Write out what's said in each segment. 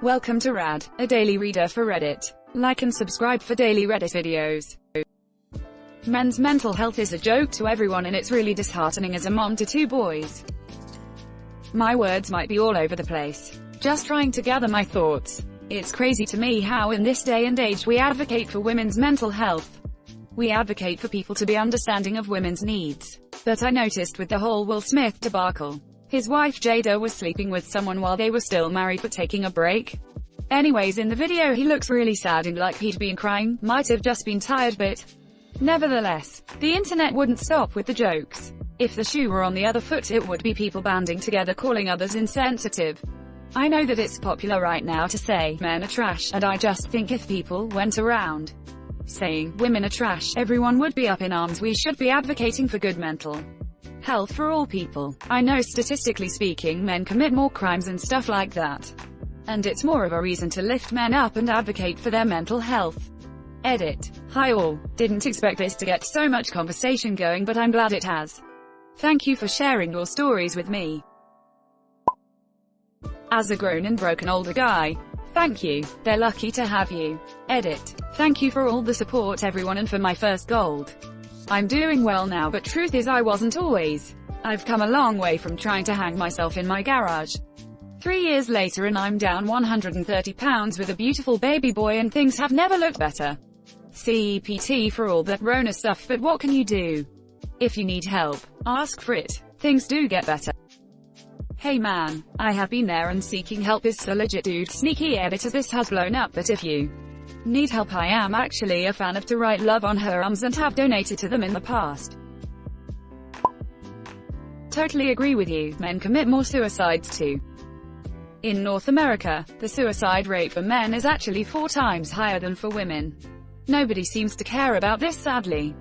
Welcome to Rad, a daily reader for Reddit. Like and subscribe for daily Reddit videos. Men's mental health is a joke to everyone, and it's really disheartening as a mom to 2 boys. My words might be all over the place. Just trying to gather my thoughts. It's crazy to me how in this day and age we advocate for women's mental health. We advocate for people to be understanding of women's needs. But I noticed with the whole Will Smith debacle, his wife Jada was sleeping with someone while they were still married but taking a break. Anyways, in the video he looks really sad and like he'd been crying, might have just been tired, but nevertheless, the internet wouldn't stop with the jokes. If the shoe were on the other foot, it would be people banding together calling others insensitive. I know that it's popular right now to say, men are trash, and I just think if people went around saying, women are trash, everyone would be up in arms. We should be advocating for good mental health for all people. I know statistically speaking men commit more crimes and stuff like that. And it's more of a reason to lift men up and advocate for their mental health. Edit. Hi all. Didn't expect this to get so much conversation going, but I'm glad it has. Thank you for sharing your stories with me. As a grown and broken older guy, thank you. They're lucky to have you. Edit. Thank you for all the support everyone and for my first gold. I'm doing well now, but truth is I wasn't always. I've come a long way from trying to hang myself in my garage. 3 years later and I'm down 130 pounds with a beautiful baby boy, and things have never looked better. CEPT for all that Rona stuff, but what can you do? If you need help, ask for it. Things do get better. Hey man, I have been there, and seeking help is so legit, dude. Sneaky editor, this has blown up, but if you need help, I am actually a fan of To Write Love on her arms and have donated to them in the past. Totally agree with you, men commit more suicides too. In North America, the suicide rate for men is actually 4 times higher than for women. Nobody seems to care about this, sadly.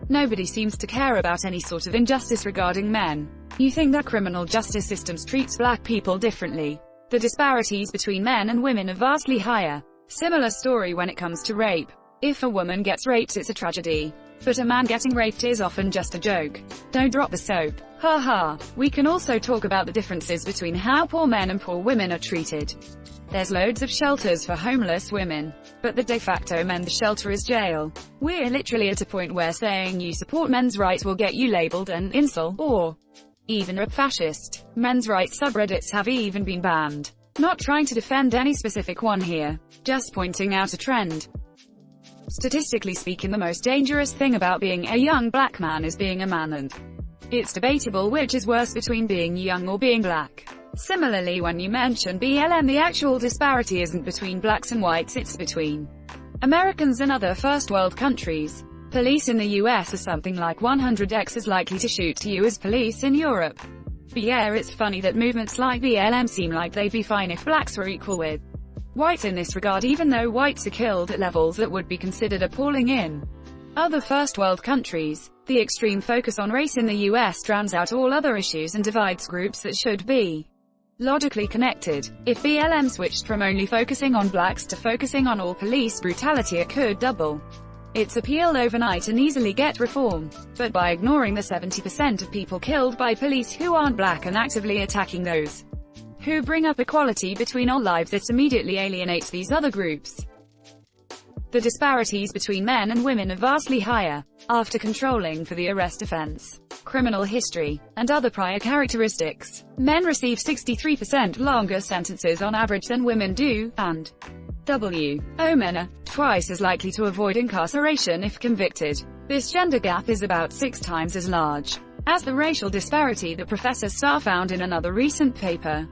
Nobody seems to care about any sort of injustice regarding men. You think that criminal justice systems treats black people differently? The disparities between men and women are vastly higher. Similar story when it comes to rape. If a woman gets raped, it's a tragedy. But a man getting raped is often just a joke. Don't drop the soap. Haha. We can also talk about the differences between how poor men and poor women are treated. There's loads of shelters for homeless women, but the de facto men's shelter is jail. We're literally at a point where saying you support men's rights will get you labeled an incel, or even a fascist. Men's rights subreddits have even been banned. Not trying to defend any specific one here, just pointing out a trend. Statistically speaking, the most dangerous thing about being a young black man is being a man, and it's debatable which is worse between being young or being black. Similarly, when you mention BLM, the actual disparity isn't between blacks and whites, it's between Americans and other first world countries. Police in the US are something like 100x as likely to shoot you as police in Europe. But yeah, it's funny that movements like BLM seem like they'd be fine if blacks were equal with whites in this regard, even though whites are killed at levels that would be considered appalling in other first world countries. The extreme focus on race in the US drowns out all other issues and divides groups that should be logically connected. If BLM switched from only focusing on blacks to focusing on all police brutality, it could double its appeal overnight and easily get reform. But by ignoring the 70% of people killed by police who aren't black and actively attacking those who bring up equality between all lives, it immediately alienates these other groups. The disparities between men and women are vastly higher. After controlling for the arrest offense, criminal history, and other prior characteristics, men receive 63% longer sentences on average than women do, and men are twice as likely to avoid incarceration if convicted. This gender gap is about 6 times as large as the racial disparity that Professor Starr found in another recent paper.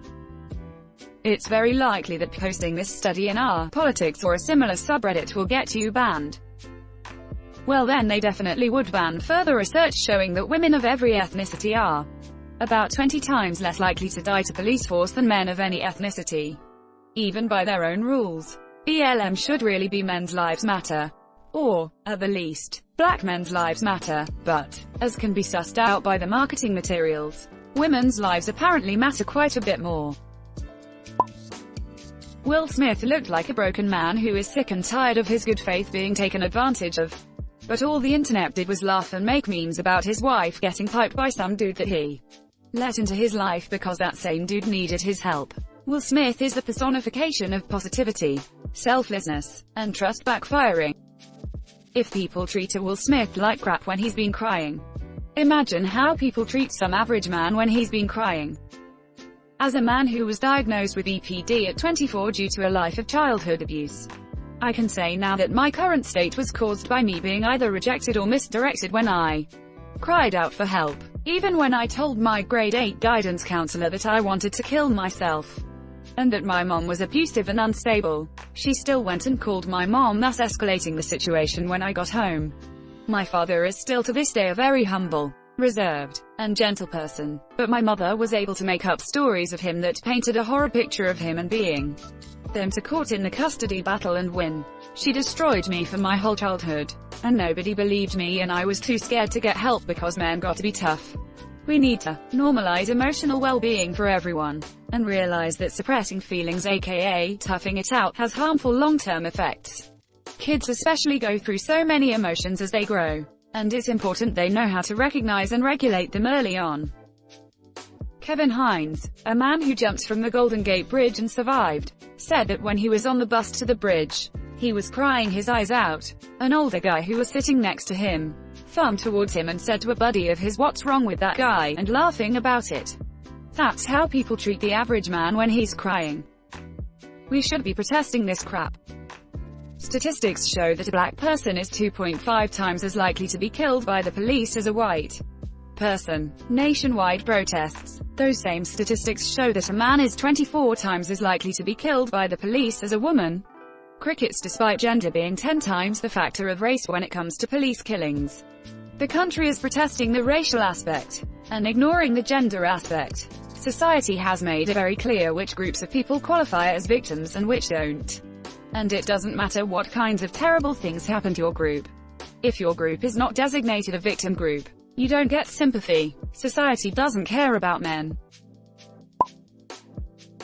It's very likely that posting this study in our politics or a similar subreddit will get you banned. Well, then they definitely would ban further research showing that women of every ethnicity are about 20 times less likely to die to police force than men of any ethnicity, even by their own rules. BLM should really be Men's Lives Matter, or, at the least, Black Men's Lives Matter, but, as can be sussed out by the marketing materials, women's lives apparently matter quite a bit more. Will Smith looked like a broken man who is sick and tired of his good faith being taken advantage of. But all the internet did was laugh and make memes about his wife getting piped by some dude that he let into his life because that same dude needed his help. Will Smith is the personification of positivity, selflessness, and trust backfiring. If people treat a Will Smith like crap when he's been crying, imagine how people treat some average man when he's been crying. As a man who was diagnosed with EPD at 24 due to a life of childhood abuse, I can say now that my current state was caused by me being either rejected or misdirected when I cried out for help. Even when I told my grade 8 guidance counselor that I wanted to kill myself, and that my mom was abusive and unstable, she still went and called my mom, thus escalating the situation when I got home. My father is still to this day a very humble, reserved, and gentle person, but my mother was able to make up stories of him that painted a horror picture of him and being them to court in the custody battle and win. She destroyed me for my whole childhood, and nobody believed me, and I was too scared to get help because men got to be tough. We need to normalize emotional well-being for everyone, and realize that suppressing feelings, aka toughing it out, has harmful long-term effects. Kids especially go through so many emotions as they grow, and it's important they know how to recognize and regulate them early on. Kevin Hines, a man who jumped from the Golden Gate Bridge and survived, said that when he was on the bus to the bridge, he was crying his eyes out. An older guy who was sitting next to him thumbed towards him and said to a buddy of his, "What's wrong with that guy?" and laughing about it. That's how people treat the average man when he's crying. We should be protesting this crap. Statistics show that a black person is 2.5 times as likely to be killed by the police as a white person. Nationwide protests. Those same statistics show that a man is 24 times as likely to be killed by the police as a woman. Crickets, despite gender being 10 times the factor of race when it comes to police killings. The country is protesting the racial aspect and ignoring the gender aspect. Society has made it very clear which groups of people qualify as victims and which don't. And it doesn't matter what kinds of terrible things happen to your group. If your group is not designated a victim group, you don't get sympathy. Society doesn't care about men.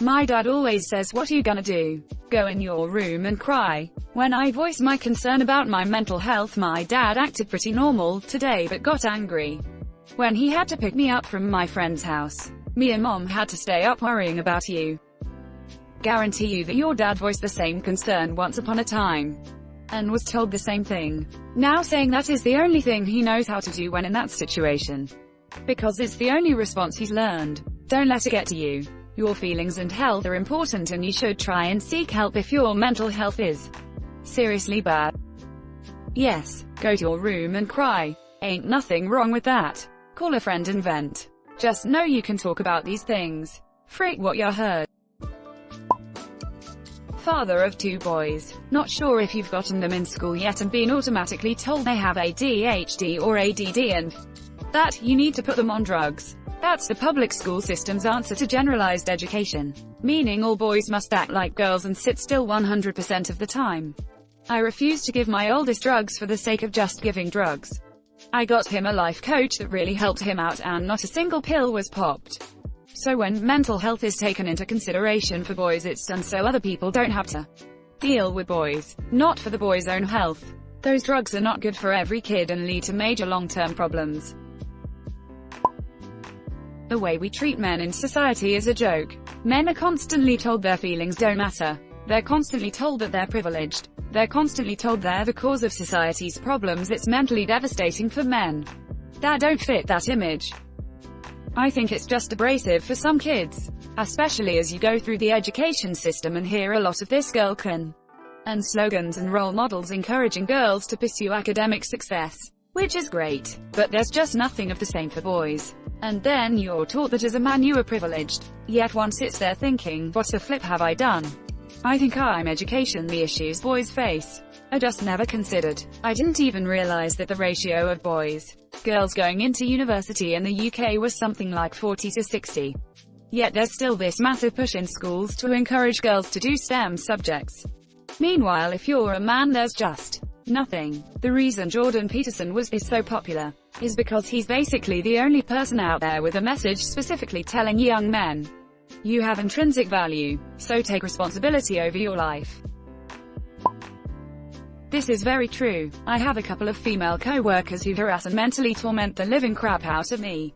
My dad always says, "What you gonna do? Go in your room and cry." When I voiced my concern about my mental health, my dad acted pretty normal today but got angry when he had to pick me up from my friend's house. "Me and mom had to stay up worrying about you." Guarantee you that your dad voiced the same concern once upon a time and was told the same thing. Now saying that is the only thing he knows how to do when in that situation, because it's the only response he's learned. Don't let it get to you. Your feelings and health are important, and you should try and seek help if your mental health is seriously bad. Yes, go to your room and cry. Ain't nothing wrong with that. Call a friend and vent. Just know you can talk about these things. Freak what you heard. Father of 2 boys. Not sure if you've gotten them in school yet and been automatically told they have ADHD or ADD and that you need to put them on drugs. That's the public school system's answer to generalized education, meaning all boys must act like girls and sit still 100% of the time. I refuse to give my oldest drugs for the sake of just giving drugs. I got him a life coach that really helped him out, and not a single pill was popped. So when mental health is taken into consideration for boys, it's done so other people don't have to deal with boys, not for the boys' own health. Those drugs are not good for every kid and lead to major long-term problems. The way we treat men in society is a joke. Men are constantly told their feelings don't matter. They're constantly told that they're privileged. They're constantly told they're the cause of society's problems. It's mentally devastating for men that don't fit that image. I think it's just abrasive for some kids, especially as you go through the education system and hear a lot of "this girl can," and slogans and role models encouraging girls to pursue academic success, which is great, but there's just nothing of the same for boys. And then you're taught that as a man you are privileged, yet one sits there thinking, what the flip have I done? I think I'm education. The issues boys face are just never considered. I didn't even realize that the ratio of boys, girls going into university in the UK was something like 40 to 60. Yet there's still this massive push in schools to encourage girls to do STEM subjects. Meanwhile, if you're a man, there's just nothing. The reason Jordan Peterson is so popular is because he's basically the only person out there with a message specifically telling young men, you have intrinsic value, so take responsibility over your life. This is very true. I have a couple of female co-workers who harass and mentally torment the living crap out of me.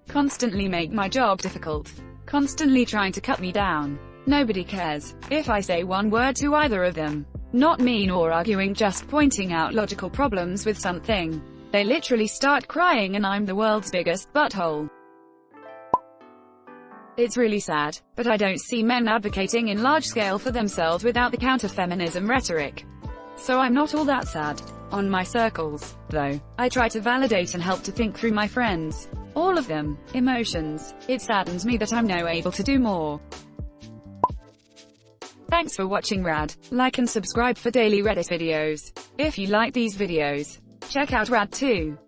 Constantly make my job difficult. Constantly trying to cut me down. Nobody cares if I say one word to either of them. Not mean or arguing, just pointing out logical problems with something. They literally start crying and I'm the world's biggest butthole. It's really sad, but I don't see men advocating in large scale for themselves without the counter-feminism rhetoric. So I'm not all that sad. On my circles, though, I try to validate and help to think through my friends. All of them. Emotions. It saddens me that I'm now able to do more. Thanks for watching Rad. Like and subscribe for daily Reddit videos. If you like these videos, check out Rad too.